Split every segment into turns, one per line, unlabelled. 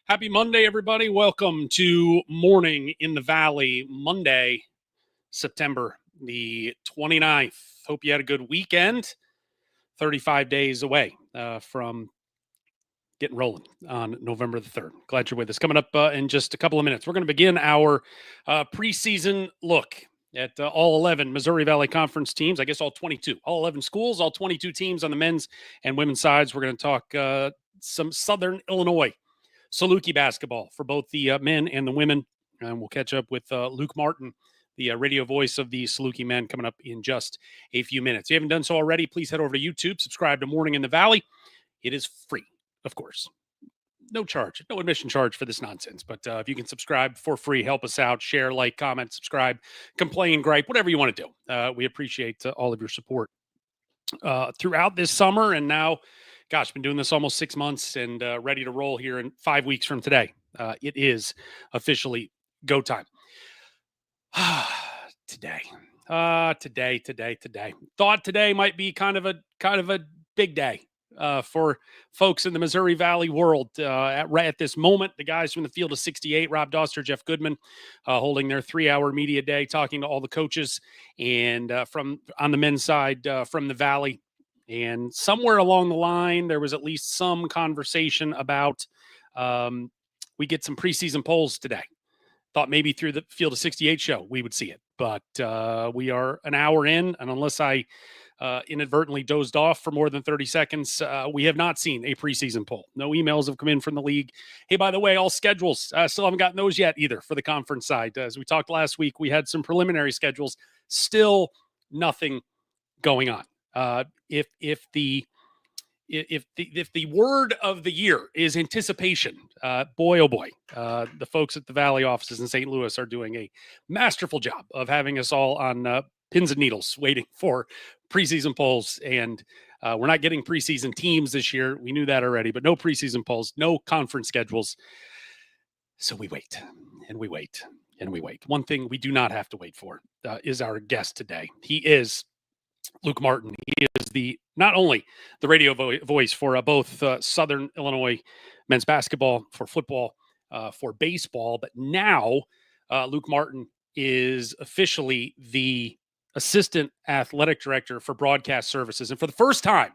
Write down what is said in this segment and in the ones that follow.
Happy Monday, everybody. Welcome to Morning in the Valley, Monday, September the 29th. Hope you had a good weekend. 35 days away from getting rolling on November the 3rd. Glad you're with us. Coming up in just a couple of minutes, we're going to begin our preseason look at all 11 Missouri Valley Conference teams. I guess all 22, all 11 schools, all 22 teams on the men's and women's sides. We're going to talk some Southern Illinois Salukis basketball for both the men and the women. And we'll catch up with Luke Martin, the radio voice of the Salukis men, coming up in just a few minutes. If you haven't done so already, please head over to YouTube, subscribe to Morning in the Valley. It is free, of course. No charge, no admission charge for this nonsense. But if you can subscribe for free, help us out, share, like, comment, subscribe, complain, gripe, whatever you want to do. We appreciate all of your support throughout this summer. And now, gosh, been doing this almost 6 months and ready to roll here in 5 weeks from today. It is officially go time. Today. Thought today might be kind of a big day for folks in the Missouri Valley world. At this moment, the guys from the Field of 68, Rob Doster, Jeff Goodman, holding their 3-hour media day, talking to all the coaches and from on the men's side from the Valley. And somewhere along the line, there was at least some conversation about we get some preseason polls today. Thought maybe through the Field of 68 show we would see it. But we are an hour in, and unless I inadvertently dozed off for more than 30 seconds, we have not seen a preseason poll. No emails have come in from the league. Hey, by the way, all schedules, still haven't gotten those yet either for the conference side. As we talked last week, we had some preliminary schedules. Still nothing going on. If the word of the year is anticipation, boy, oh boy, the folks at the Valley offices in St. Louis are doing a masterful job of having us all on pins and needles waiting for preseason polls. And we're not getting preseason teams this year. We knew that already, but no preseason polls, no conference schedules. So we wait and we wait and we wait. One thing we do not have to wait for is our guest today. He is Luke Martin. He is not only the radio voice for both Southern Illinois men's basketball, for football, for baseball, but now Luke Martin is officially the assistant athletic director for broadcast services. And for the first time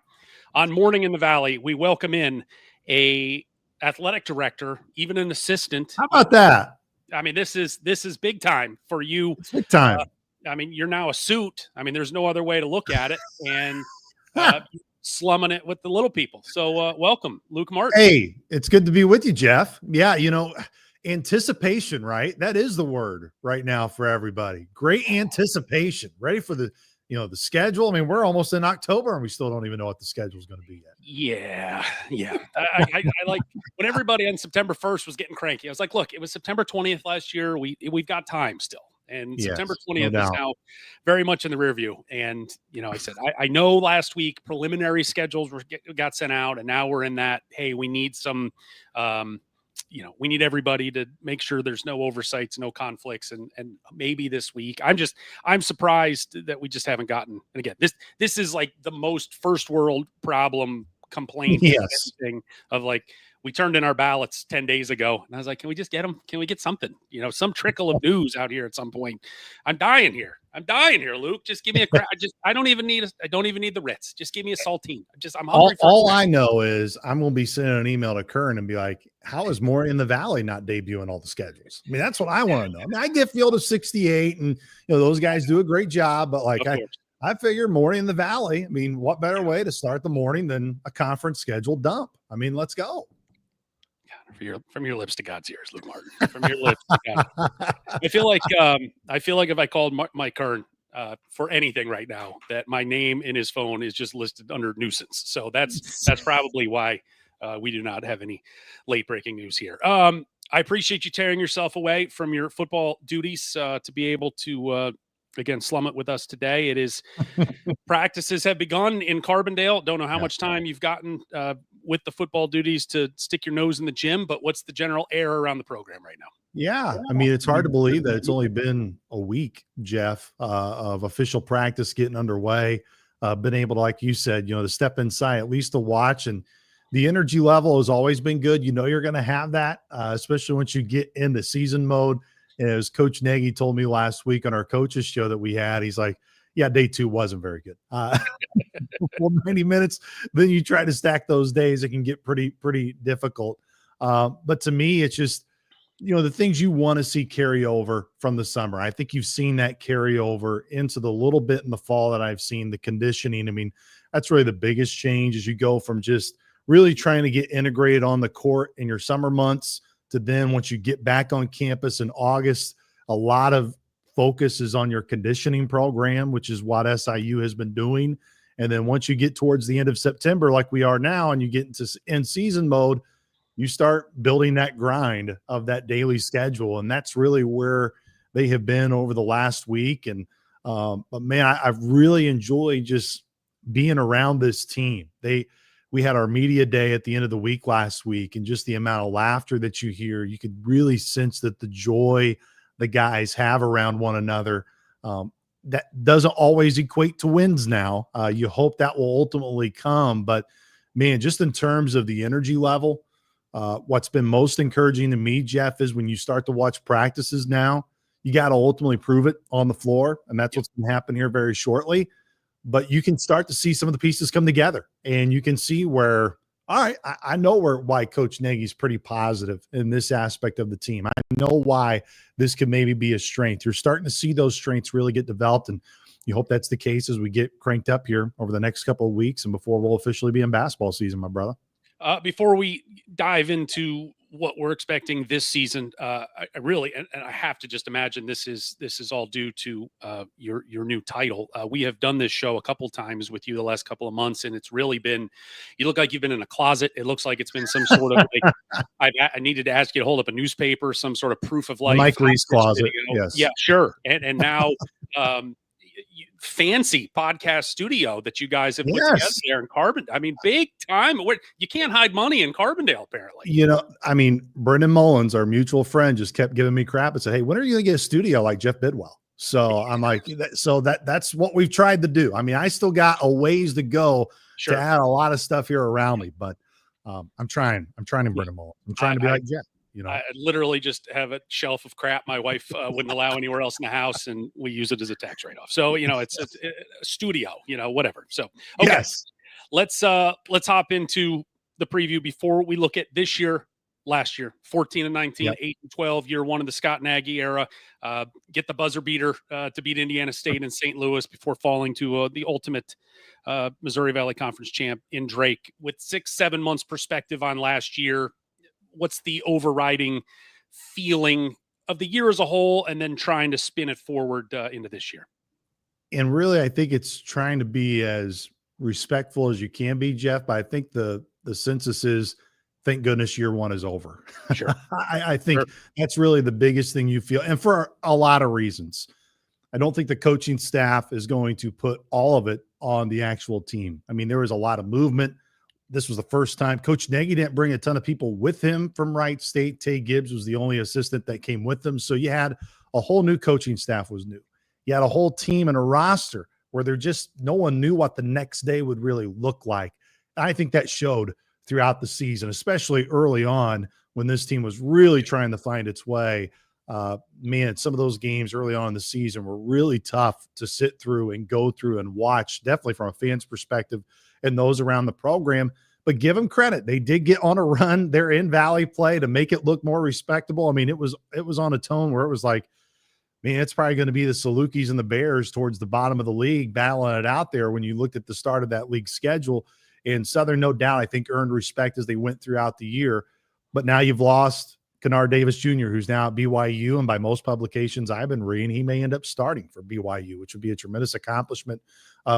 on Morning in the Valley, we welcome in a athletic director, even an assistant.
How about that?
I mean, this is big time for you.
It's big time.
I mean, you're now a suit. I mean, there's no other way to look at it, and slumming it with the little people. So welcome, Luke Martin.
Hey, it's good to be with you, Jeff. Yeah, anticipation, right? That is the word right now for everybody. Great anticipation. Ready for the schedule. I mean, we're almost in October and we still don't even know what the schedule is going to be yet.
Yeah. I like when everybody on September 1st was getting cranky. I was like, look, it was September 20th last year. We've got time still. And yes, September 20th is now very much in the rear view. And, I said, I know last week preliminary schedules got sent out, and now we're in that, hey, we need some, we need everybody to make sure there's no oversights, no conflicts. And maybe this week, I'm surprised that we just haven't gotten, and again, this is like the most first world problem complaint thing of like, we turned in our ballots 10 days ago, and I was like, can we just get them? Can we get something? Some trickle of news out here at some point. I'm dying here, Luke. Just give me a crack. I don't even need the Ritz. Just give me a saltine. I'm hungry.
All I know is I'm going to be sending an email to Kern and be like, how is More in the Valley not debuting all the schedules? I mean, that's what I want to know. I mean, I get Field of 68 and, those guys do a great job, but like I figure More in the Valley. I mean, what better way to start the morning than a conference schedule dump? I mean, let's go.
From your lips to God's ears, Luke Martin. From your lips to God. I feel like if I called Mike Kern for anything right now, that my name in his phone is just listed under nuisance. So that's probably why we do not have any late breaking news here. I appreciate you tearing yourself away from your football duties to be able to again slum it with us today. It is practices have begun in Carbondale. Don't know how much time you've gotten with the football duties to stick your nose in the gym, but what's the general air around the program right now?
Yeah. I mean, it's hard to believe that it's only been a week, Jeff, of official practice getting underway. Been able to, like you said, to step inside, at least to watch. And The energy level has always been good. You know you're going to have that, especially once you get into season mode. And as Coach Nagy told me last week on our coaches show that we had, he's like, yeah, day 2 wasn't very good. Well, 90 minutes, then you try to stack those days, it can get pretty difficult. But to me, it's just, the things you want to see carry over from the summer. I think you've seen that carry over into the little bit in the fall that I've seen the conditioning. I mean, that's really the biggest change as you go from just really trying to get integrated on the court in your summer months to then once you get back on campus in August, a lot of focus is on your conditioning program, which is what SIU has been doing. And then once you get towards the end of September, like we are now, and you get into in-season mode, you start building that grind of that daily schedule. And that's really where they have been over the last week. And, but man, I've really enjoyed just being around this team. We had our media day at the end of the week last week, and just the amount of laughter that you hear, you could really sense that the joy the guys have around one another. That doesn't always equate to wins now. You hope that will ultimately come, but man, just in terms of the energy level, what's been most encouraging to me, Jeff, is when you start to watch practices now, you got to ultimately prove it on the floor. And that's what's going to happen here very shortly. But you can start to see some of the pieces come together, and you can see where, all right, I know why Coach Nagy's pretty positive in this aspect of the team. I know why this could maybe be a strength. You're starting to see those strengths really get developed, and you hope that's the case as we get cranked up here over the next couple of weeks and before we'll officially be in basketball season, my brother.
Before we dive into what we're expecting this season, I really, and I have to just imagine this is all due to your new title. We have done this show a couple times with you the last couple of months, and it's really been, you look like you've been in a closet. It looks like it's been some sort of like, I needed to ask you to hold up a newspaper, some sort of proof of life.
Mike Reese closet. Yes.
Yeah, sure. And now, fancy podcast studio that you guys have put together there in Carbondale. I mean, big time. You can't hide money in Carbondale, apparently.
I mean, Brendan Mullins, our mutual friend, just kept giving me crap and said, hey, when are you going to get a studio like Jeff Bidwell? So I'm like, that's what we've tried to do. I mean, I still got a ways to go to add a lot of stuff here around me, but I'm trying Brendan Mullins. I'm trying to be like Jeff.
I literally just have a shelf of crap my wife wouldn't allow anywhere else in the house, and we use it as a tax write-off. So, it's a studio, whatever. So, okay, yes. Let's hop into the preview before we look at this year, last year, 14-19, 8-12, year one of the Scott Nagy era. Get the buzzer beater to beat Indiana State and St. Louis before falling to the ultimate Missouri Valley Conference champ in Drake. With 6-7 months perspective on last year, what's the overriding feeling of the year as a whole, and then trying to spin it forward into this year?
And really, I think it's trying to be as respectful as you can be, Jeff. But I think the census is, thank goodness year one is over.
Sure.
I think that's really the biggest thing you feel. And for a lot of reasons, I don't think the coaching staff is going to put all of it on the actual team. I mean, there was a lot of movement. This was the first time Coach Nagy didn't bring a ton of people with him from Wright State. Tay Gibbs was the only assistant that came with them. So you had a whole new coaching staff was new. You had a whole team and a roster where no one knew what the next day would really look like. I think that showed throughout the season, especially early on when this team was really trying to find its way. Man, some of those games early on in the season were really tough to sit through and go through and watch, definitely from a fan's perspective and those around the program. But give them credit. They did get on a run there in Valley play to make it look more respectable. I mean, it was on a tone where it was like, man, it's probably going to be the Salukis and the Bears towards the bottom of the league battling it out there when you looked at the start of that league schedule. And Southern, no doubt, I think earned respect as they went throughout the year. But now you've lost Kennard Davis Jr., who's now at BYU, and by most publications I've been reading, he may end up starting for BYU, which would be a tremendous accomplishment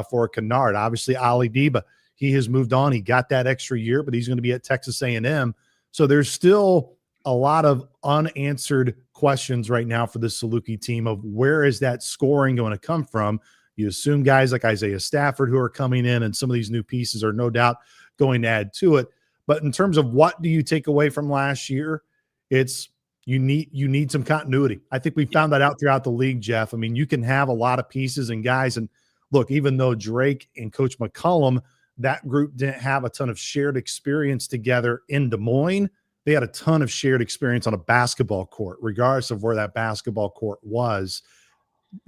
for Kennard. Obviously, Ali Deba, he has moved on. He got that extra year, but he's going to be at Texas A&M. So there's still a lot of unanswered questions right now for this Saluki team of where is that scoring going to come from? You assume guys like Isaiah Stafford who are coming in, and some of these new pieces are no doubt going to add to it. But in terms of what do you take away from last year, it's you need some continuity. I think we found that out throughout the league, Jeff. I mean, you can have a lot of pieces and guys, and look, even though Drake and Coach McCollum that group didn't have a ton of shared experience together in Des Moines. They had a ton of shared experience on a basketball court, regardless of where that basketball court was.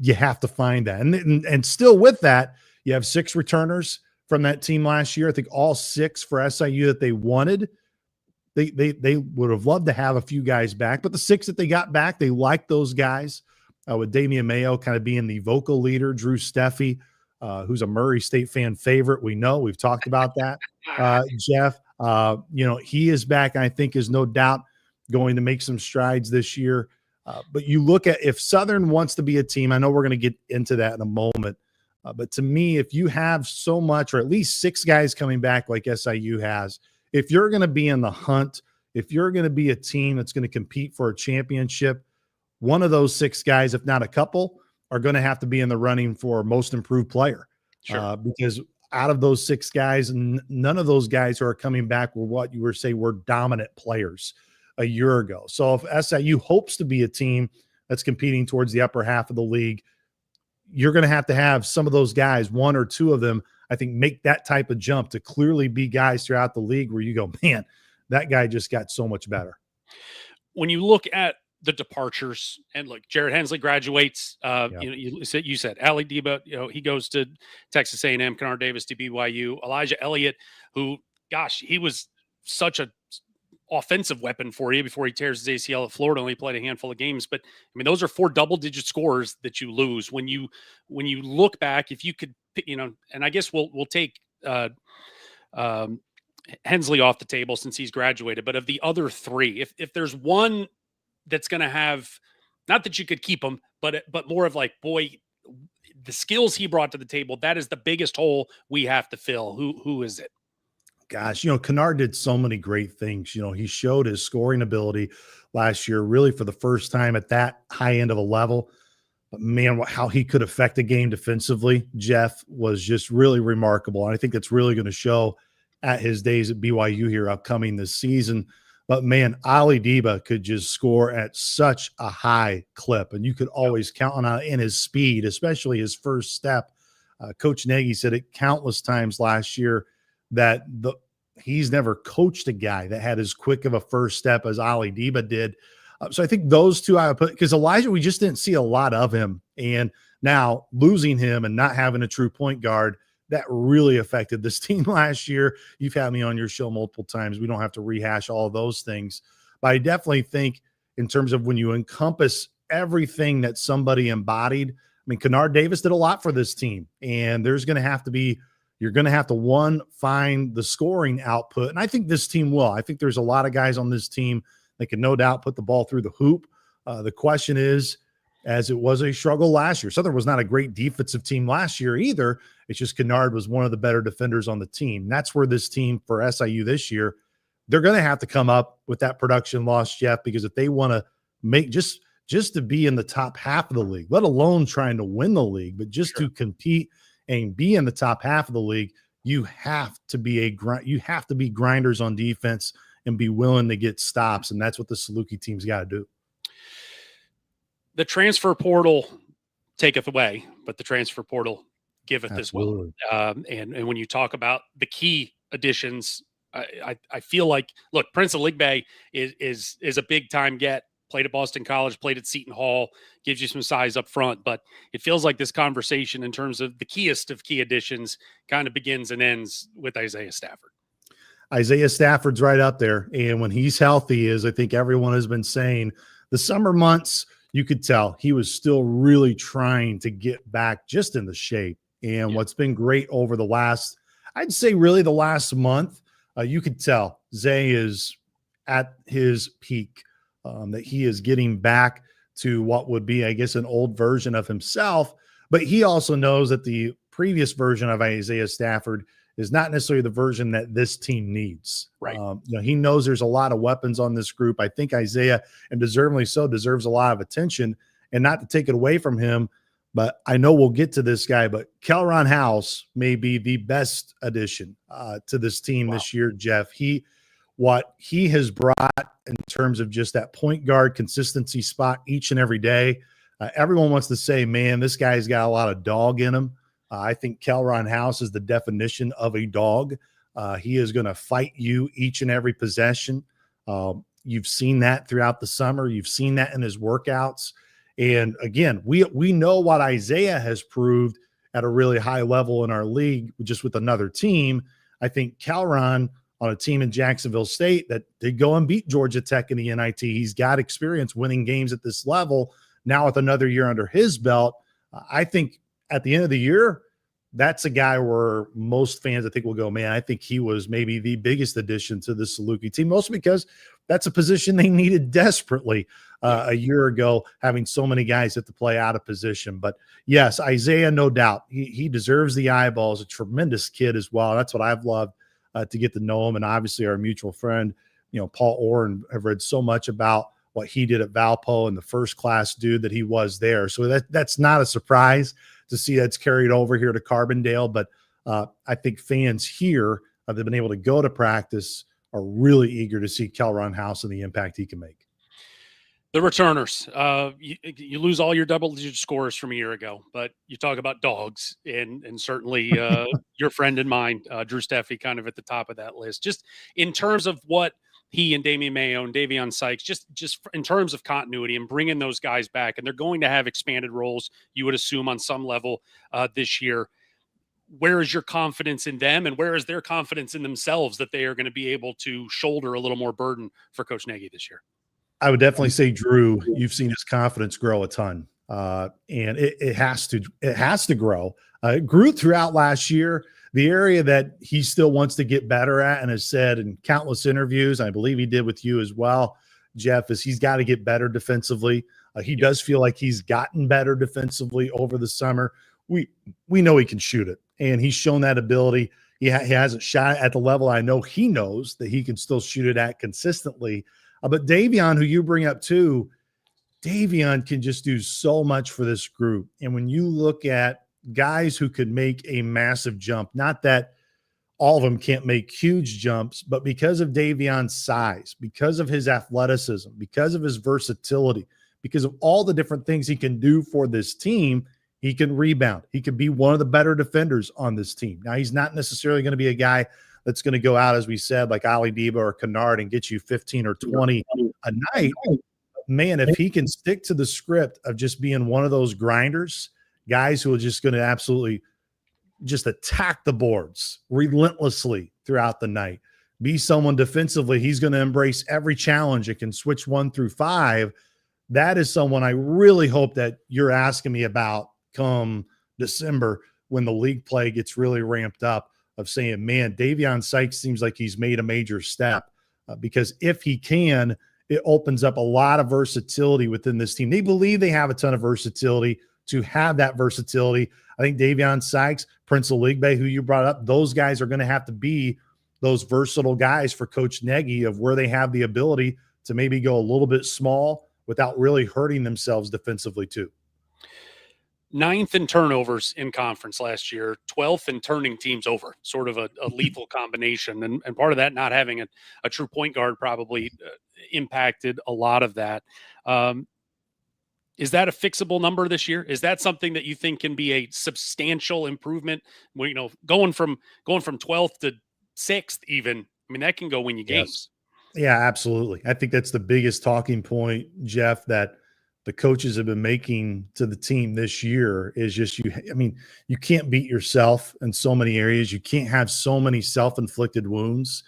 You have to find that. And still with that, you have 6 returners from that team last year. I think all 6 for SIU that they wanted. They would have loved to have a few guys back, but the 6 that they got back, they liked those guys. With Damian Mayo kind of being the vocal leader, Drew Steffi, who's a Murray State fan favorite. We know we've talked about that. Jeff, he is back. And I think is no doubt going to make some strides this year. But you look at if Southern wants to be a team, I know we're going to get into that in a moment. But to me, if you have so much, or at least 6 guys coming back like SIU has, if you're going to be in the hunt, if you're going to be a team that's going to compete for a championship, one of those 6 guys, if not a couple, are going to have to be in the running for most improved player. Sure. Because out of those 6 guys, none of those guys who are coming back were what you were saying were dominant players a year ago. So if SIU hopes to be a team that's competing towards the upper half of the league, you're going to have some of those guys, 1 or 2 of them, I think, make that type of jump to clearly be guys throughout the league where you go, man, that guy just got so much better.
When you look at the departures, and look, Jared Hensley graduates. You said Ali Deba, he goes to Texas A&M. Kennard Davis to BYU. Elijah Elliott, who, gosh, he was such a offensive weapon for you before he tears his ACL at Florida. Only played a handful of games, but I mean, those are 4 double-digit scores that you lose when you look back. If you could, and I guess we'll take Hensley off the table since he's graduated. But of the other 3, if there's one that's going to have, not that you could keep him, but more of like, boy, the skills he brought to the table, that is the biggest hole we have to fill. Who is it?
Gosh, Kennard did so many great things. He showed his scoring ability last year, really for the first time at that high end of a level. But man, how he could affect a game defensively, Jeff, was just really remarkable. And I think that's really going to show at his days at BYU here upcoming this season. But man, Ali Deba could just score at such a high clip, and you could always count on it in his speed, especially his first step. Coach Nagy said it countless times last year that he's never coached a guy that had as quick of a first step as Ali Deba did. So I think those 2 I would put, because Elijah, we just didn't see a lot of him. And now losing him and not having a true point guard, that really affected this team last year. You've had me on your show multiple times. We don't have to rehash all of those things. But I definitely think in terms of when you encompass everything that somebody embodied, I mean, Kennard Davis did a lot for this team. And you're going to have to, find the scoring output. And I think this team will. I think there's a lot of guys on this team that can no doubt put the ball through the hoop. The question is, as it was a struggle last year, Southern was not a great defensive team last year either. It's just Kennard was one of the better defenders on the team. That's where this team for SIU this year, they're going to have to come up with that production loss, Jeff, because if they want to make just to be in the top half of the league, let alone trying to win the league, but just to compete and be in the top half of the league, you have to be grinders on defense and be willing to get stops. And that's what the Salukis team's got to do.
The transfer portal taketh away, but the transfer portal giveth
Absolutely.
as well. And when you talk about the key additions, I feel like, look, Prince of Ligbe is a big time get. Played at Boston College, played at Seton Hall, gives you some size up front. But it feels like this conversation in terms of the keyest of key additions kind of begins and ends with Isaiah Stafford.
Isaiah Stafford's right up there. And when he's healthy, as I think everyone has been saying, the summer months, you could tell he was still really trying to get back just in the shape. And what's been great over the last, I'd say really the last month, you could tell Zay is at his peak, that he is getting back to what would be, I guess, an old version of himself. But he also knows that the previous version of Isaiah Stafford is not necessarily the version that this team needs.
Right.
He knows there's a lot of weapons on this group. I think Isaiah, and deservedly so, deserves a lot of attention, and not to take it away from him. But I know we'll get to this guy, but Kelron House may be the best addition to this team this year, Jeff. What he has brought in terms of just that point guard consistency spot each and every day. Everyone wants to say, man, this guy's got a lot of dog in him. I think Kelron House is the definition of a dog. He is going to fight you each and every possession. You've seen that throughout the summer. You've seen that in his workouts. And again, we know what Isaiah has proved at a really high level in our league, just with another team. I think Kelron on a team in Jacksonville State that did go and beat Georgia Tech in the NIT. He's got experience winning games at this level. Now with another year under his belt, I think at the end of the year, that's a guy where most fans, I think, will go, man, I think he was maybe the biggest addition to the Salukis team, mostly because that's a position they needed desperately a year ago, having so many guys have to play out of position. But yes, Isaiah, no doubt, he deserves the eyeballs. A tremendous kid as well. That's what I've loved to get to know him. And obviously our mutual friend, Paul Orr, have read so much about what he did at Valpo and the first class dude that he was there. So that's not a surprise to see that's carried over here to Carbondale. But I think fans here that have been able to go to practice are really eager to see Kelron House and the impact he can make.
The returners, you lose all your double-digit scores from a year ago, but you talk about dogs, and certainly your friend and mine, Drew Steffi, kind of at the top of that list. Just in terms of what he and Damian Mayo and Davion Sykes, just in terms of continuity and bringing those guys back, and they're going to have expanded roles, you would assume, on some level this year. Where is your confidence in them, and where is their confidence in themselves that they are going to be able to shoulder a little more burden for Coach Nagy this year?
I would definitely say, Drew, you've seen his confidence grow a ton, and it has to grow. It grew throughout last year. The area that he still wants to get better at, and has said in countless interviews, I believe he did with you as well, Jeff, is he's got to get better defensively. He does feel like he's gotten better defensively over the summer. We know he can shoot it, and he's shown that ability. He hasn't shot at the level I know he knows that he can still shoot it at consistently. But Davion, who you bring up too, Davion can just do so much for this group. And when you look at guys who could make a massive jump, not that all of them can't make huge jumps, but because of Davion's size, because of his athleticism, because of his versatility, because of all the different things he can do for this team, he can rebound. He could be one of the better defenders on this team. Now, he's not necessarily going to be a guy that's going to go out, as we said, like Ali Deba or Kennard and get you 15 or 20 a night. Man, if he can stick to the script of just being one of those grinders, guys who are just going to absolutely just attack the boards relentlessly throughout the night, be someone defensively, he's going to embrace every challenge. It can switch 1 through 5. That is someone I really hope that you're asking me about come December when the league play gets really ramped up, of saying, man, Davion Sykes seems like he's made a major step because if he can, it opens up a lot of versatility within this team. They believe they have a ton of versatility. To have that versatility, I think Davion Sykes, Prince Oligbe, who you brought up, those guys are going to have to be those versatile guys for Coach Nagy, of where they have the ability to maybe go a little bit small without really hurting themselves defensively too.
9th in turnovers in conference last year, 12th in turning teams over, sort of a lethal combination. And part of that, not having a true point guard, probably impacted a lot of that. Is that a fixable number this year? Is that something that you think can be a substantial improvement? Well, going from 12th to 6th even, I mean, that can go win you games.
Yeah, absolutely. I think that's the biggest talking point, Jeff, that the coaches have been making to the team this year is just you can't beat yourself in so many areas. You can't have so many self-inflicted wounds.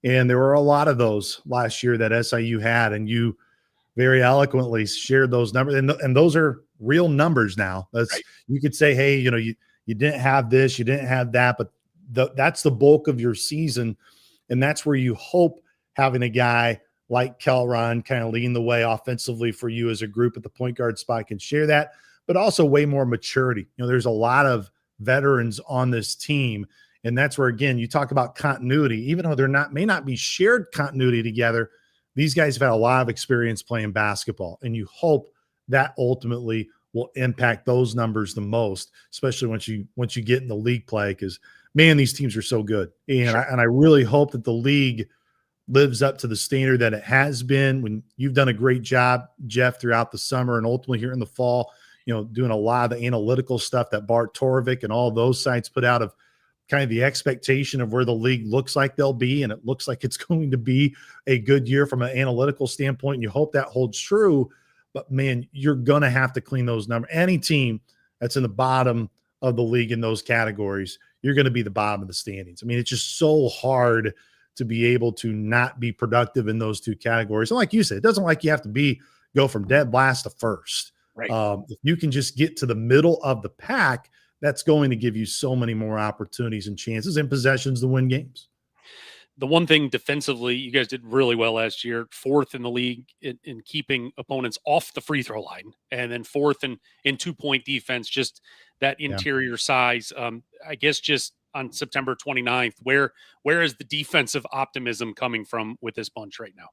And there were a lot of those last year that SIU had, and you very eloquently shared those numbers. And those are real numbers now. That's right. You could say, hey, you didn't have this, you didn't have that, but that's the bulk of your season. And that's where you hope having a guy like Kelron kind of leading the way offensively for you as a group at the point guard spot can share that, but also way more maturity. There's a lot of veterans on this team, and that's where, again, you talk about continuity. Even though may not be shared continuity together, these guys have had a lot of experience playing basketball, and you hope that ultimately will impact those numbers the most, especially once you get in the league play, because, man, these teams are so good. And sure. I really hope that the league lives up to the standard that it has been. When you've done a great job, Jeff, throughout the summer and ultimately here in the fall, doing a lot of the analytical stuff that Bart Torvik and all those sites put out of kind of the expectation of where the league looks like they'll be. And it looks like it's going to be a good year from an analytical standpoint. And you hope that holds true. But, man, you're going to have to clean those numbers. Any team that's in the bottom of the league in those categories, you're going to be the bottom of the standings. I mean, it's just so hard to be able to not be productive in those two categories. And like you said, it doesn't like you have to go from dead last to first.
Right.
If you can just get to the middle of the pack, that's going to give you so many more opportunities and chances and possessions to win games.
The one thing defensively, you guys did really well last year, 4th in the league in keeping opponents off the free throw line, and then 4th in 2-point defense, just that interior size. I guess just on September 29th, where is the defensive optimism coming from with this bunch right now?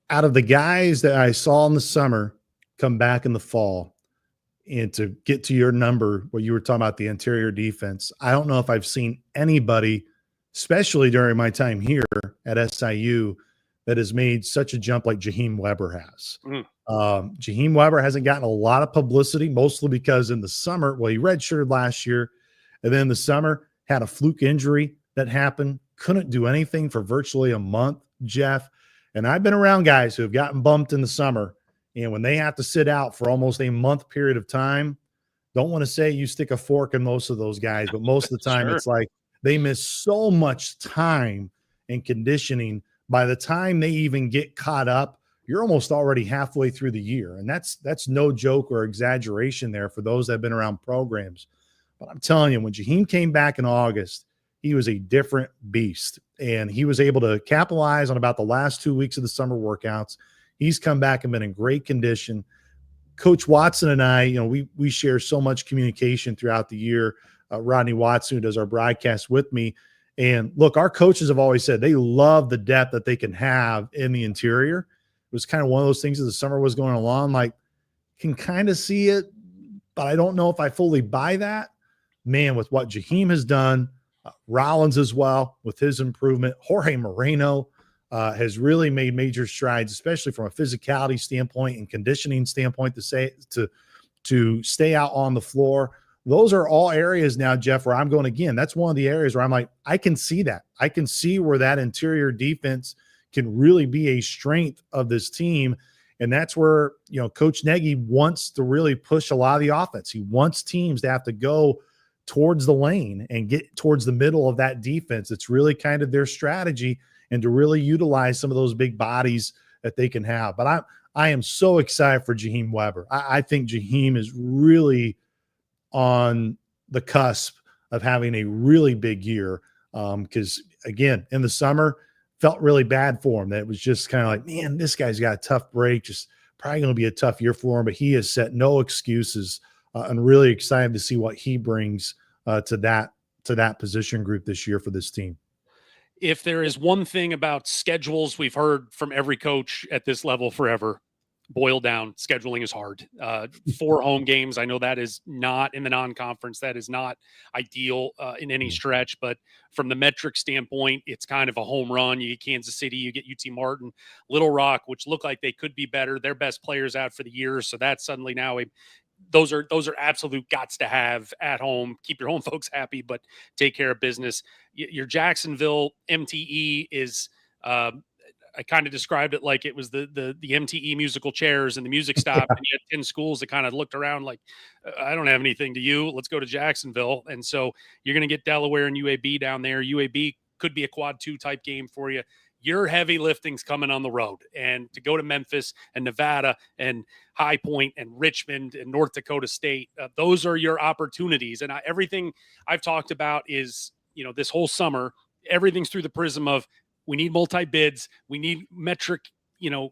Out of the guys that I saw in the summer come back in the fall, and to get to your number, what you were talking about, the interior defense, I don't know if I've seen anybody, especially during my time here at SIU, that has made such a jump like Jaheim Weber has. Jaheim Weber hasn't gotten a lot of publicity, mostly because in the summer, he redshirted last year, and then in the summer had a fluke injury that happened, couldn't do anything for virtually a month, Jeff. And I've been around guys who have gotten bumped in the summer, and when they have to sit out for almost a month period of time, don't want to say you stick a fork in most of those guys, but most of the time
Sure.
It's like they miss so much time and conditioning. By the time they even get caught up, you're almost already halfway through the year. And that's no joke or exaggeration there for those that have been around programs. But I'm telling you, when Jaheim came back in August, he was a different beast. And he was able to capitalize on about the last 2 weeks of the summer workouts. He's come back and been in great condition. Coach Watson and I, we share so much communication throughout the year. Rodney Watson, who does our broadcast with me. And look, our coaches have always said they love the depth that they can have in the interior. It was kind of one of those things as the summer was going along, like, can kind of see it, but I don't know if I fully buy that. Man, with what Jaheim has done, Rollins as well, with his improvement, Jorge Moreno has really made major strides, especially from a physicality standpoint and conditioning standpoint to stay out on the floor. Those are all areas now, Jeff, where I'm going again. That's one of the areas where I'm like, I can see that. I can see where that interior defense can really be a strength of this team. And that's where, Coach Nagy wants to really push a lot of the offense. He wants teams to have to go towards the lane and get towards the middle of that defense. It's really kind of their strategy, and to really utilize some of those big bodies that they can have. But I am so excited for Jaheim Weber. I think Jaheim is really on the cusp of having a really big year, because, again, in the summer, felt really bad for him. That it was just kind of like, man, this guy's got a tough break, just probably going to be a tough year for him. But he has set no excuses, and really excited to see what he brings to that position group this year for this team.
If there is one thing about schedules we've heard from every coach at this level forever, boiled down, scheduling is hard. 4 home games, I know that is not in the non-conference. That is not ideal in any stretch, but from the metric standpoint, it's kind of a home run. You get Kansas City, you get UT Martin, Little Rock, which look like they could be better. Their best players out for the year, so that's suddenly now those are absolute gots to have at home. Keep your home folks happy, but take care of business. Your Jacksonville MTE is I kind of described it like it was the MTE musical chairs, and the music stopped and you had 10 schools that kind of looked around like, I don't have anything to you. Let's go to Jacksonville. And so you're going to get Delaware and UAB down there. UAB could be a quad 2 type game for you. Your heavy lifting's coming on the road, and to go to Memphis and Nevada and High Point and Richmond and North Dakota State, those are your opportunities. And everything I've talked about is, this whole summer, everything's through the prism of, we need multi-bids. We need metric,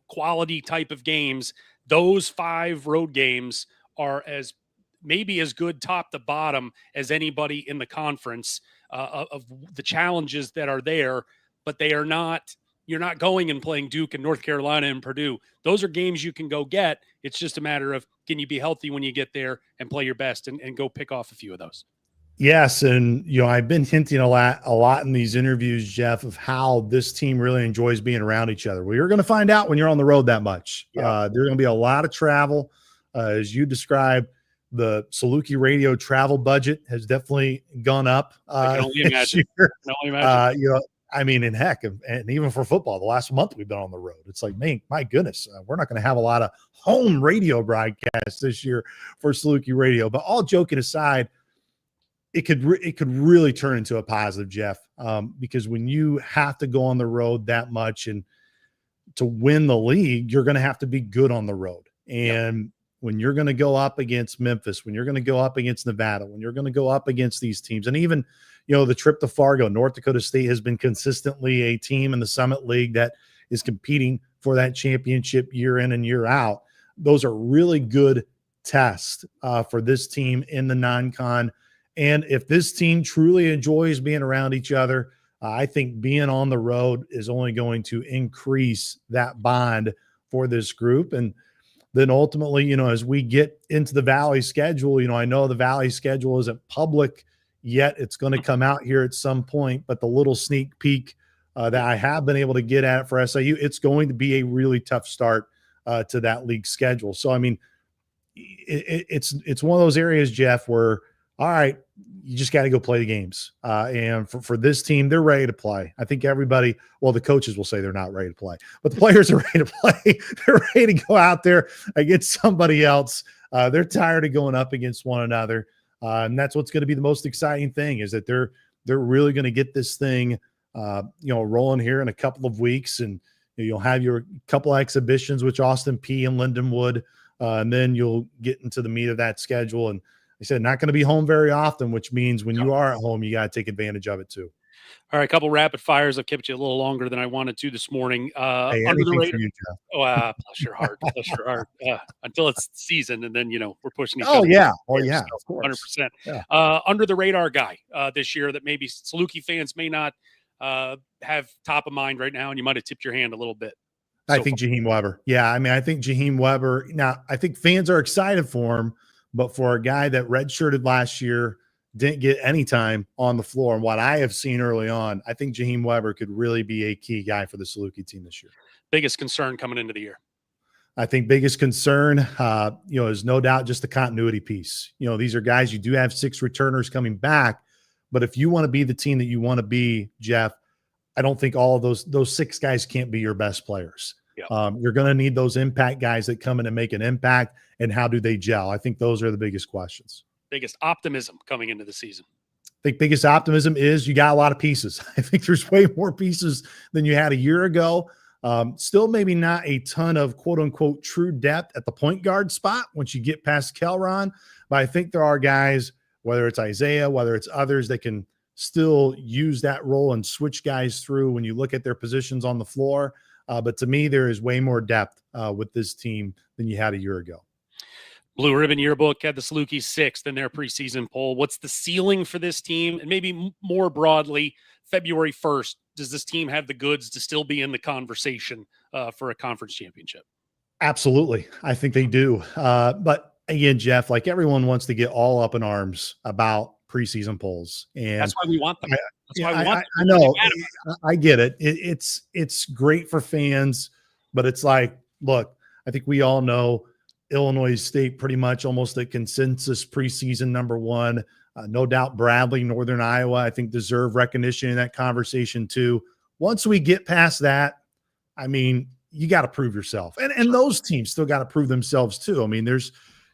quality type of games. Those 5 road games are maybe as good top to bottom as anybody in the conference of the challenges that are there, but they are not, you're not going and playing Duke and North Carolina and Purdue. Those are games you can go get. It's just a matter of, can you be healthy when you get there and play your best and go pick off a few of those?
Yes, and I've been hinting a lot in these interviews, Jeff, of how this team really enjoys being around each other. Well, you're going to find out when you're on the road that much.
Yeah.
There's going to be a lot of travel, as you described. The Saluki radio travel budget has definitely gone up
I can only
this
imagine.
year.
I can only imagine.
I mean, and heck, and even for football, the last month we've been on the road. It's like, man, my goodness, we're not going to have a lot of home radio broadcasts this year for Saluki radio. But all joking aside, it could really turn into a positive, Jeff, because when you have to go on the road that much and to win the league, you're going to have to be good on the road. And when you're going to go up against Memphis, when you're going to go up against Nevada, when you're going to go up against these teams, and even, the trip to Fargo, North Dakota State has been consistently a team in the Summit League that is competing for that championship year in and year out. Those are really good tests for this team in the non-con. And if this team truly enjoys being around each other, I think being on the road is only going to increase that bond for this group. And then ultimately, as we get into the Valley schedule, I know the Valley schedule isn't public yet. It's going to come out here at some point, but the little sneak peek that I have been able to get at for SIU, it's going to be a really tough start to that league schedule. So, I mean, it's one of those areas, Jeff, where, all right, you just got to go play the games. And for this team, they're ready to play. I think everybody, well, the coaches will say they're not ready to play, but the players are ready to play. They're ready to go out there against somebody else. They're tired of going up against one another. And that's what's going to be the most exciting thing, is that they're really going to get this thing, rolling here in a couple of weeks. And you'll have your couple of exhibitions, which Austin P and Lindenwood, and then you'll get into the meat of that schedule. And I said, not going to be home very often, which means when you are at home, you got to take advantage of it too.
All right, a couple rapid fires. I've kept you a little longer than I wanted to this morning.
Hey,
Under the radar.
for you, Jeff.
Bless your heart. Bless your heart. Until it's season, and then we're pushing each
other.
Oh
yeah, of course.
100%.
Yeah.
Under the radar guy this year that maybe Saluki fans may not have top of mind right now, and you might have tipped your hand a little bit.
I think Jaheim Weber. Yeah, I mean, I think Jaheim Weber. Now, I think fans are excited for him, but for a guy that redshirted last year, didn't get any time on the floor, and what I have seen early on, I think Jaheim Weber could really be a key guy for the Saluki team this year.
Biggest concern coming into the year?
I think biggest concern, is no doubt just the continuity piece. These are guys, you do have 6 returners coming back, but if you want to be the team that you want to be, Jeff, I don't think all of those 6 guys can't be your best players.
Yeah.
You're going to need those impact guys that come in and make an impact, and how do they gel? I think those are the biggest questions.
Biggest optimism coming into the season?
I think biggest optimism is you got a lot of pieces. I think there's way more pieces than you had a year ago. Still maybe not a ton of quote unquote true depth at the point guard spot once you get past Kelron, but I think there are guys, whether it's Isaiah, whether it's others, that can still use that role and switch guys through when you look at their positions on the floor. But to me, there is way more depth with this team than you had a year ago.
Blue Ribbon Yearbook had the Salukis 6th in their preseason poll. What's the ceiling for this team? And maybe more broadly, February 1st, does this team have the goods to still be in the conversation for a conference championship?
Absolutely. I think they do. But again, Jeff, like, everyone wants to get all up in arms about preseason polls. And
that's why we want them. That's why we want them.
I know. I get it. It's great for fans, but it's like, look, I think we all know Illinois State pretty much almost a consensus preseason number 1. No doubt Bradley, Northern Iowa, I think deserve recognition in that conversation too. Once we get past that, I mean, you got to prove yourself. And those teams still got to prove themselves too. I mean,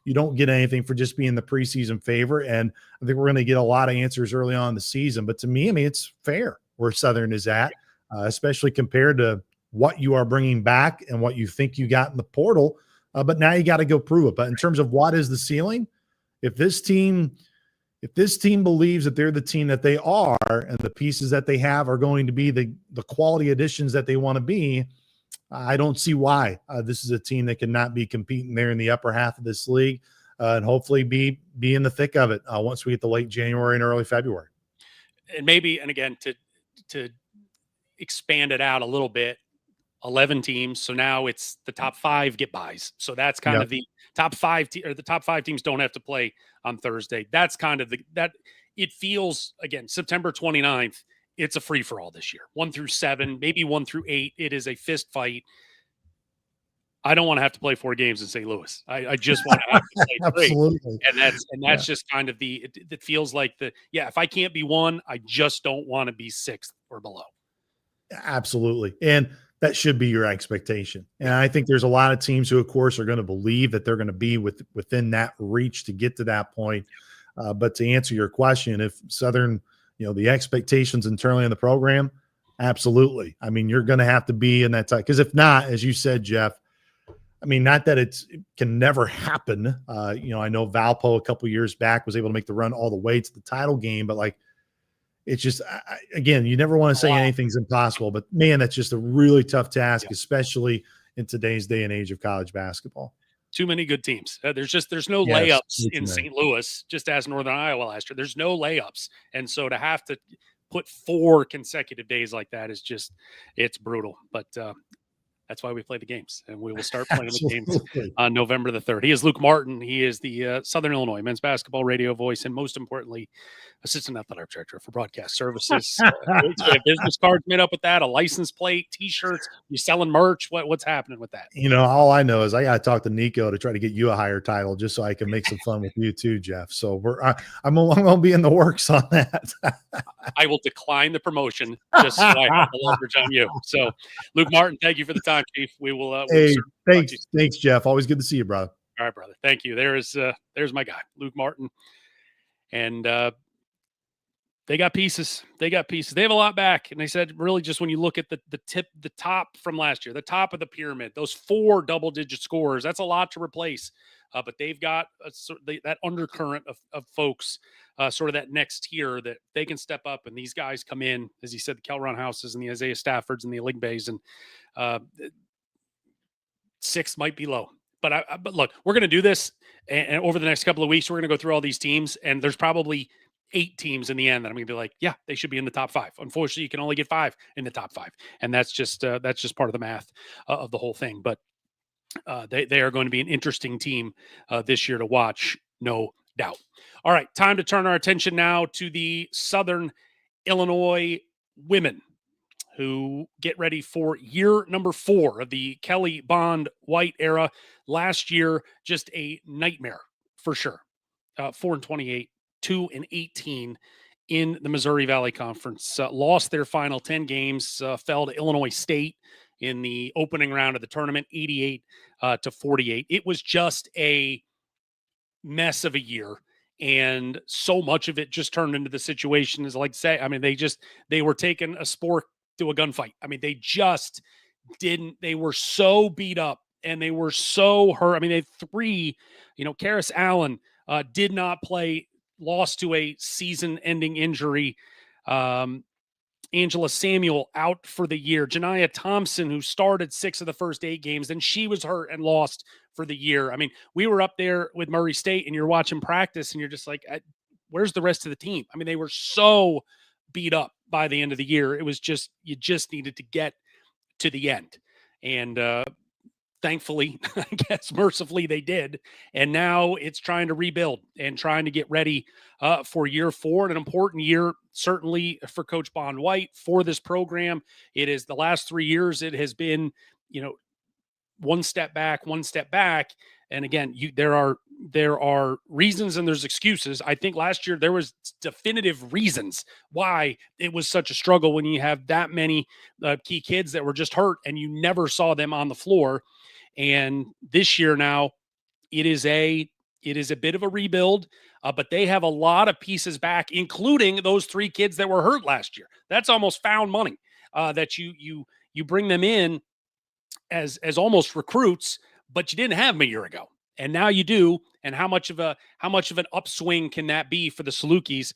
you don't get anything for just being the preseason favorite. And I think we're going to get a lot of answers early on in the season. But to me, I mean, it's fair where Southern is at, especially compared to what you are bringing back and what you think you got in the portal. But now you got to go prove it. But in terms of what is the ceiling, if this team believes that they're the team that they are and the pieces that they have are going to be the quality additions that they want to be, I don't see why this is a team that cannot be competing there in the upper half of this league and hopefully be in the thick of it once we get to late January and early February.
And maybe, and again, to expand it out a little bit, 11 teams. So now it's the top 5 get buys. So that's kind of the top 5 or the top 5 teams don't have to play on Thursday. That's kind of that it feels, again, September 29th, it's a free for all this year. 1 through 7, maybe 1 through 8. It is a fist fight. I don't want to have to play 4 games in St. Louis. I just want to have to play 3.
Absolutely.
And that's just kind of it feels like if I can't be 1, I just don't want to be 6th or below.
Absolutely. And that should be your expectation. And I think there's a lot of teams who, of course, are going to believe that they're going to be within that reach to get to that point. But to answer your question, if Southern, the expectations internally in the program, absolutely. I mean, you're going to have to be in that time. Because if not, as you said, Jeff, I mean, not that it can never happen. I know Valpo a couple years back was able to make the run all the way to the title game, but like, it's just, again, you never want to say anything's impossible, but man, that's just a really tough task, especially in today's day and age of college basketball.
Too many good teams. There's no layups in St. Louis, just as Northern Iowa last year. There's no layups. And so to have to put 4 consecutive days like that is just, it's brutal. But that's why we play the games, and we will start playing the games on November the 3rd. He is Luke Martin. He is the Southern Illinois men's basketball radio voice, and most importantly, assistant athletic director for broadcast services. We have business cards made up with that, a license plate, T-shirts. You selling merch? What's happening with that?
All I know is I got to talk to Nico to try to get you a higher title, just so I can make some fun with you too, Jeff. So I'm going to be in the works on that.
I will decline the promotion just so I have the leverage on you. So, Luke Martin, thank you for the time, Chief. We will.
Thanks, Jeff. Always good to see you, brother.
All right, brother. Thank you. There's my guy, Luke Martin, and they got pieces. They have a lot back, and they said really just when you look at the top from last year, the top of the pyramid, those 4 double-digit scores, that's a lot to replace. But they've got that undercurrent of folks, sort of that next tier that they can step up, and these guys come in, as he said, the Kelron Houses and the Isaiah Staffords and the Aligbays, and 6 might be low. But look, we're going to do this, and over the next couple of weeks, we're going to go through all these teams, and there's probably 8 teams in the end that I'm going to be like, yeah, they should be in the top 5. Unfortunately, you can only get 5 in the top 5, and that's just part of the math of the whole thing. But they are going to be an interesting team this year to watch, no doubt. All right, time to turn our attention now to the Southern Illinois women, who get ready for year number 4 of the Kelly Bond White era. Last year, just a nightmare for sure. 4-28, 2-18 in the Missouri Valley Conference. Lost their final 10 games, fell to Illinois State in the opening round of the tournament, 88-48. It was just a mess of a year. And so much of it just turned into the situation, as I like to say. I mean, they were taking a sport to a gunfight. I mean, they just didn't. They were so beat up and they were so hurt. I mean, they had 3, Karis Allen did not play, lost to a season-ending injury. Angela Samuel out for the year. Janiyah Thompson, who started 6 of the first 8 games, then she was hurt and lost for the year. I mean, we were up there with Murray State, and you're watching practice, and you're just like, where's the rest of the team? I mean, they were so beat up by the end of the year. It was just, you just needed to get to the end. And thankfully, I guess mercifully they did. And now it's trying to rebuild and trying to get ready for year 4, and an important year, certainly for Coach Bond White, for this program. It is the last 3 years. It has been, one step back. And again, there are reasons and there's excuses. I think last year there was definitive reasons why it was such a struggle when you have that many key kids that were just hurt and you never saw them on the floor. And this year now, it is a bit of a rebuild, but they have a lot of pieces back, including those 3 kids that were hurt last year. That's almost found money that you bring them in as almost recruits, but you didn't have them a year ago, and now you do. And how much of an upswing can that be for the Salukis?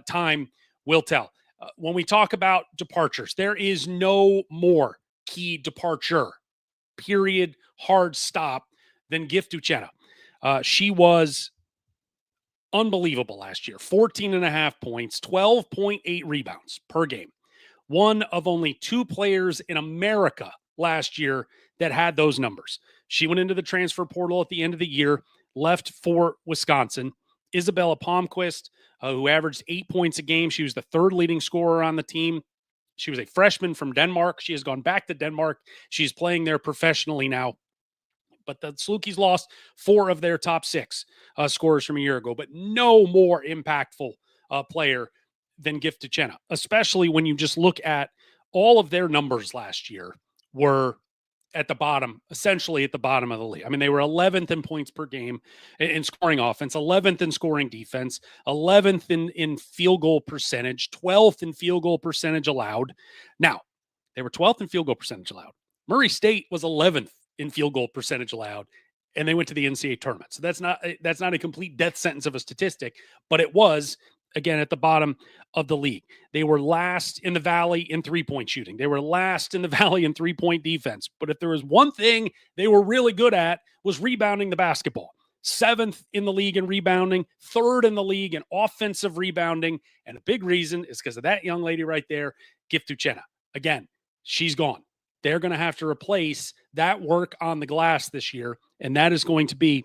Time will tell. When we talk about departures, there is no more key departure, period, hard stop, than Gift Uchenna. She was unbelievable last year. 14.5 points, 12.8 rebounds per game. One of only 2 players in America last year that had those numbers. She went into the transfer portal at the end of the year, left for Wisconsin. Isabella Palmquist, who averaged 8 points a game. She was the 3rd leading scorer on the team. She was a freshman from Denmark. She has gone back to Denmark. She's playing there professionally now. But the Salukis lost 4 of their top 6 scorers from a year ago, but no more impactful player than Gift Uchenna, especially when you just look at all of their numbers last year were at the bottom, essentially at the bottom of the league. I mean, they were 11th in points per game in scoring offense, 11th in scoring defense, 11th in field goal percentage, 12th in field goal percentage allowed. Now, they were 12th in field goal percentage allowed. Murray State was 11th in field goal percentage allowed, and they went to the NCAA tournament. So that's not a complete death sentence of a statistic, but it was, again, at the bottom of the league. They were last in the Valley in three-point shooting. They were last in the Valley in three-point defense. But if there was one thing they were really good at, was rebounding the basketball. 7th in the league in rebounding, 3rd in the league in offensive rebounding. And a big reason is because of that young lady right there, Gift Uchenna. Again, she's gone. They're going to have to replace that work on the glass this year, and that is going to be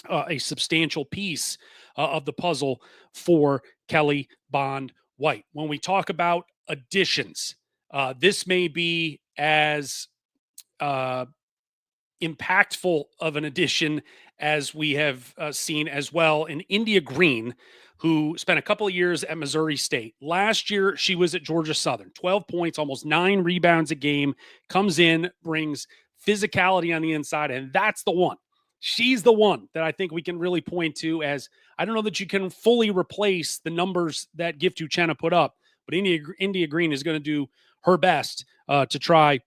a substantial piece of the puzzle for Kelly Bond White. When we talk about additions, this may be as impactful of an addition as we have seen as well in India Green, who spent a couple of years at Missouri State. Last year, she was at Georgia Southern. 12 points, almost 9 rebounds a game, comes in, brings physicality on the inside, and that's the one. She's the one that I think we can really point to as, I don't know that you can fully replace the numbers that Gift Uchenna put up, but India Green is going to do her best to try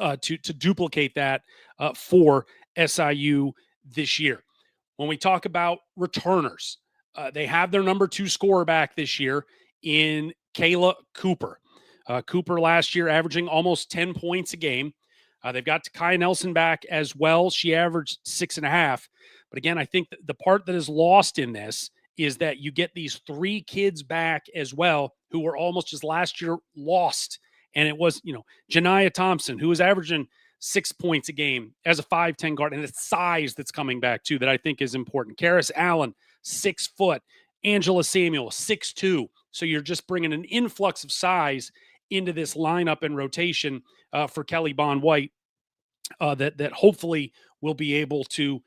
to duplicate that for SIU this year. When we talk about returners, they have their number 2 scorer back this year in Kayla Cooper. Cooper last year averaging almost 10 points a game. They've got Kai Nelson back as well. She averaged 6.5. But again, I think the part that is lost in this is that you get these 3 kids back as well who were almost just last year lost. And it was, Janiyah Thompson, who was averaging 6 points a game as a 5'10" guard, and it's size that's coming back too that I think is important. Karis Allen, 6 foot. Angela Samuel, 6'2". So you're just bringing an influx of size into this lineup and rotation for Kelly Bond White that hopefully will be able to,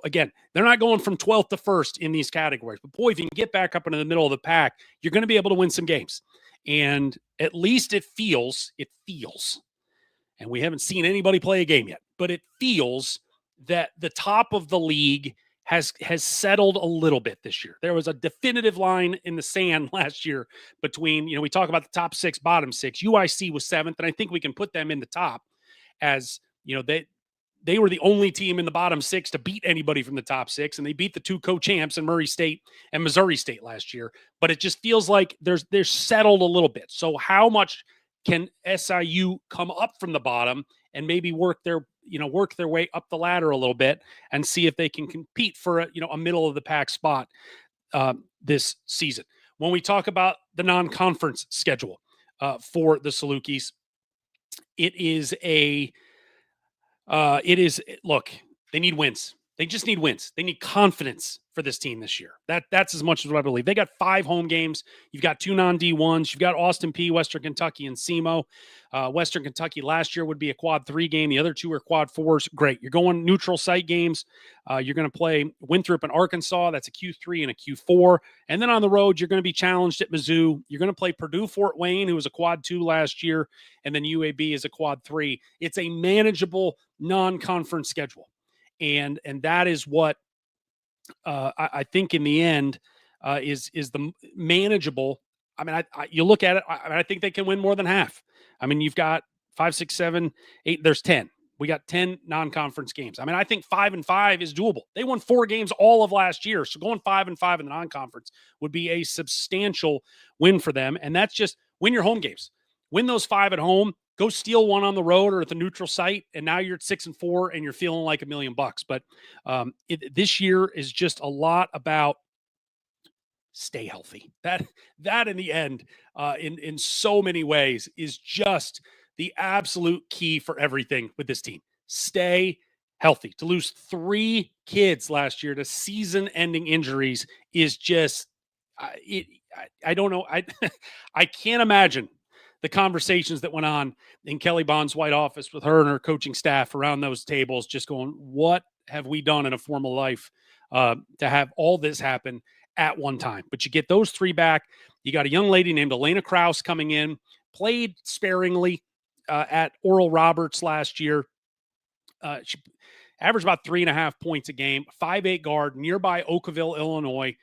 again, they're not going from 12th to 1st in these categories. But boy, if you can get back up into the middle of the pack, you're going to be able to win some games. And at least it feels, and we haven't seen anybody play a game yet, but it feels that the top of the league has settled a little bit this year. There was a definitive line in the sand last year between, we talk about the top 6, bottom 6. UIC was 7th, and I think we can put them in the top as, they were the only team in the bottom 6 to beat anybody from the top 6, and they beat the 2 co-champs in Murray State and Missouri State last year. But it just feels like they're settled a little bit. So how much can SIU come up from the bottom and maybe work their way up the ladder a little bit and see if they can compete for a middle of the pack spot this season? When we talk about the non-conference schedule for the Salukis, look, they need wins. They just need wins. They need confidence for this team this year. That's as much as what I believe. They got 5 home games. You've got 2 non-D1s. You've got Austin Peay, Western Kentucky, and SEMO. Western Kentucky last year would be a quad 3 game. The other 2 are quad 4s. Great. You're going neutral site games. You're going to play Winthrop and Arkansas. That's a Q3 and a Q4. And then on the road, you're going to be challenged at Mizzou. You're going to play Purdue Fort Wayne, who was a quad 2 last year, and then UAB is a quad 3. It's a manageable non-conference schedule. And that is what I think in the end is the manageable. I mean, you look at it, I think they can win more than half. I mean, you've got 5, 6, 7, 8, there's 10. We got 10 non-conference games. I mean, I think 5-5 is doable. They won 4 games all of last year. So going 5-5 in the non-conference would be a substantial win for them. And that's just win your home games. Win those 5 at home. Go steal 1 on the road or at the neutral site, and now you're at 6-4, and you're feeling like $1 million. But this year is just a lot about stay healthy. That in the end, in so many ways, is just the absolute key for everything with this team. Stay healthy. To lose 3 kids last year to season-ending injuries is just I don't know. I can't imagine the conversations that went on in Kelly Bond's White office with her and her coaching staff around those tables, just going, what have we done in a formal life to have all this happen at one time? But you get those three back. You got a young lady named Elena Krause coming in, played sparingly at Oral Roberts last year. She averaged about 3.5 points a game, 5'8" guard, nearby Oakville, Illinois,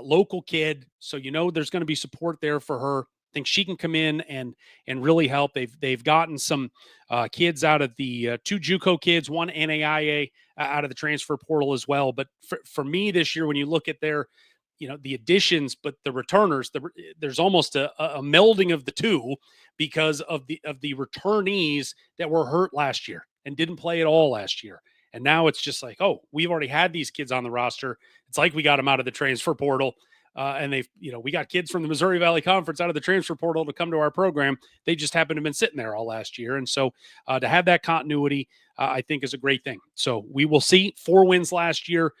local kid. So there's going to be support there for her. I think she can come in and really help. They've gotten some kids out of the 2 JUCO kids, 1 NAIA out of the transfer portal as well. But for me this year, when you look at their the additions, but the returners, there's almost a melding of the two because of the returnees that were hurt last year and didn't play at all last year. And now it's just like, oh, we've already had these kids on the roster. It's like we got them out of the transfer portal. And we got kids from the Missouri Valley Conference out of the transfer portal to come to our program. They just happen to have been sitting there all last year. And so to have that continuity, I think is a great thing. So we will see. 4 wins last year.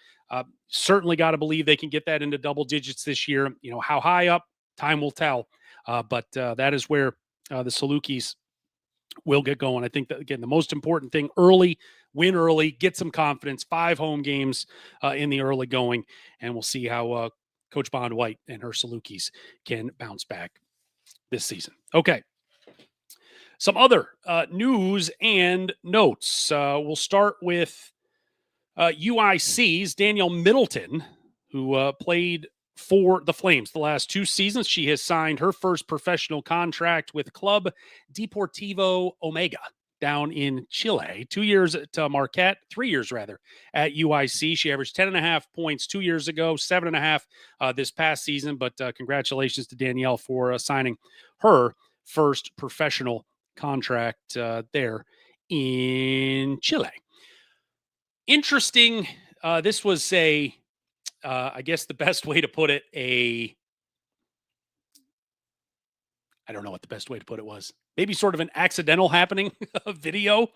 Certainly got to believe they can get that into double digits this year. How high up, time will tell. But that is where the Salukis will get going. I think that, again, the most important thing, win early, get some confidence, 5 home games in the early going, and we'll see how Coach Bond White and her Salukis can bounce back this season. Okay. Some other news and notes. We'll start with UIC's Danielle Middleton, who played for the Flames the last 2 seasons. She has signed her first professional contract with Club Deportivo Omega down in Chile. 2 years at Marquette, 3 years rather, at UIC. She averaged 10.5 points 2 years ago, 7.5 this past season. But congratulations to Danielle for signing her first professional contract there in Chile. Interesting. This was I guess the best way to put it, I don't know what the best way to put it was. Maybe sort of an accidental happening video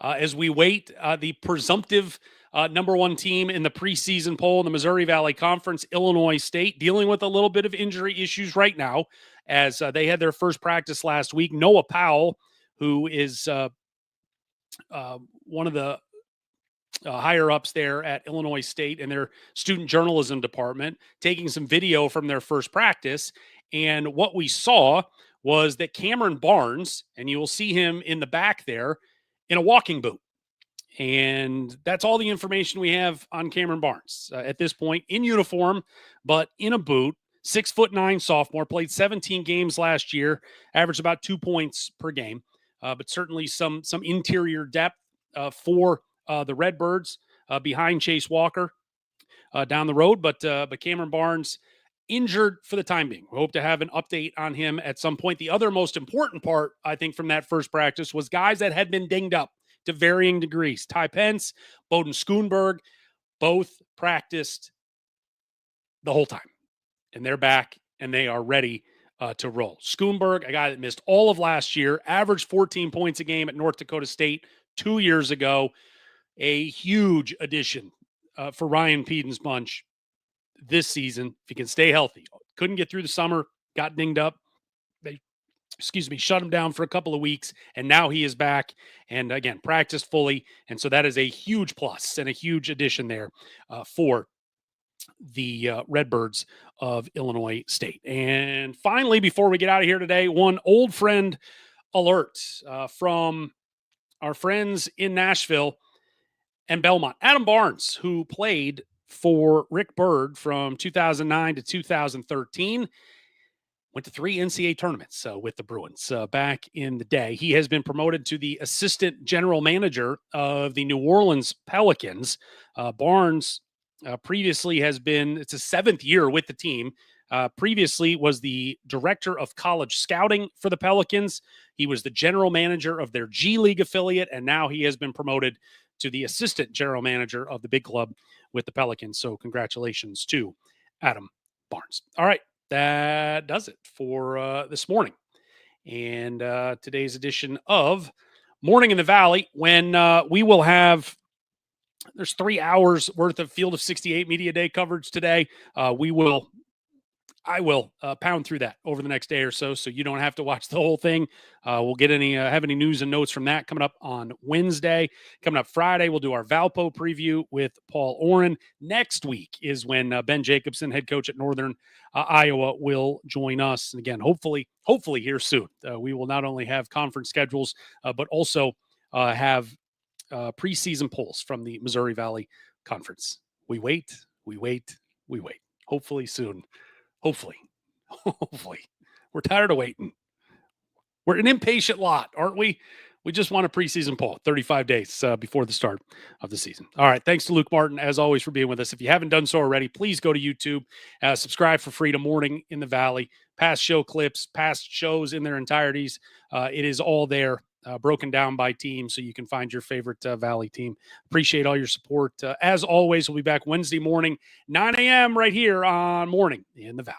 as we wait. The presumptive number 1 team in the preseason poll in the Missouri Valley Conference, Illinois State, dealing with a little bit of injury issues right now as they had their first practice last week. Noah Powell, who is one of the higher ups there at Illinois State in their student journalism department, taking some video from their first practice. And what we saw was that Cameron Barnes, and you will see him in the back there, in a walking boot. And that's all the information we have on Cameron Barnes at this point, in uniform, but in a boot. 6'9" sophomore, played 17 games last year, averaged about 2 points per game, but certainly some interior depth for the Redbirds behind Chase Walker down the road. But Cameron Barnes injured for the time being. We hope to have an update on him at some point. The other most important part, I think, from that first practice was guys that had been dinged up to varying degrees. Ty Pence, Bowden Schoonberg, both practiced the whole time. And they're back, and they are ready to roll. Schoonberg, a guy that missed all of last year, averaged 14 points a game at North Dakota State 2 years ago. A huge addition for Ryan Peden's bunch this season, if he can stay healthy. Couldn't get through the summer, got dinged up. They, shut him down for a couple of weeks, and now he is back and, again, practiced fully. And so that is a huge plus and a huge addition there for the Redbirds of Illinois State. And finally, before we get out of here today, one old friend alert from our friends in Nashville and Belmont. Adam Barnes, who played for Rick Byrd from 2009 to 2013, went to 3 NCAA tournaments with the Bruins back in the day. He has been promoted to the assistant general manager of the New Orleans Pelicans. Barnes previously has been, it's a 7th year with the team. Previously was the director of college scouting for the Pelicans. He was the general manager of their G League affiliate, and now he has been promoted to the assistant general manager of the big club with the Pelicans. So congratulations to Adam Barnes. All right, that does it for this morning. And today's edition of Morning in the Valley, when we will have, there's 3 hours worth of Field of 68 Media Day coverage today. We will I will pound through that over the next day or so you don't have to watch the whole thing. We'll get have any news and notes from that coming up on Wednesday. Coming up Friday, we'll do our Valpo preview with Paul Oren. Next week is when Ben Jacobson, head coach at Northern Iowa, will join us. And again, hopefully here soon. We will not only have conference schedules, but also have preseason polls from the Missouri Valley Conference. We wait. Hopefully soon. Hopefully. We're tired of waiting. We're an impatient lot, aren't we? We just want a preseason poll 35 days before the start of the season. All right. Thanks to Luke Martin, as always, for being with us. If you haven't done so already, please go to YouTube, subscribe for free to Morning in the Valley, past show clips, past shows in their entireties. It is all there, broken down by team, so you can find your favorite Valley team. Appreciate all your support. As always, we'll be back Wednesday morning, 9 a.m. right here on Morning in the Valley.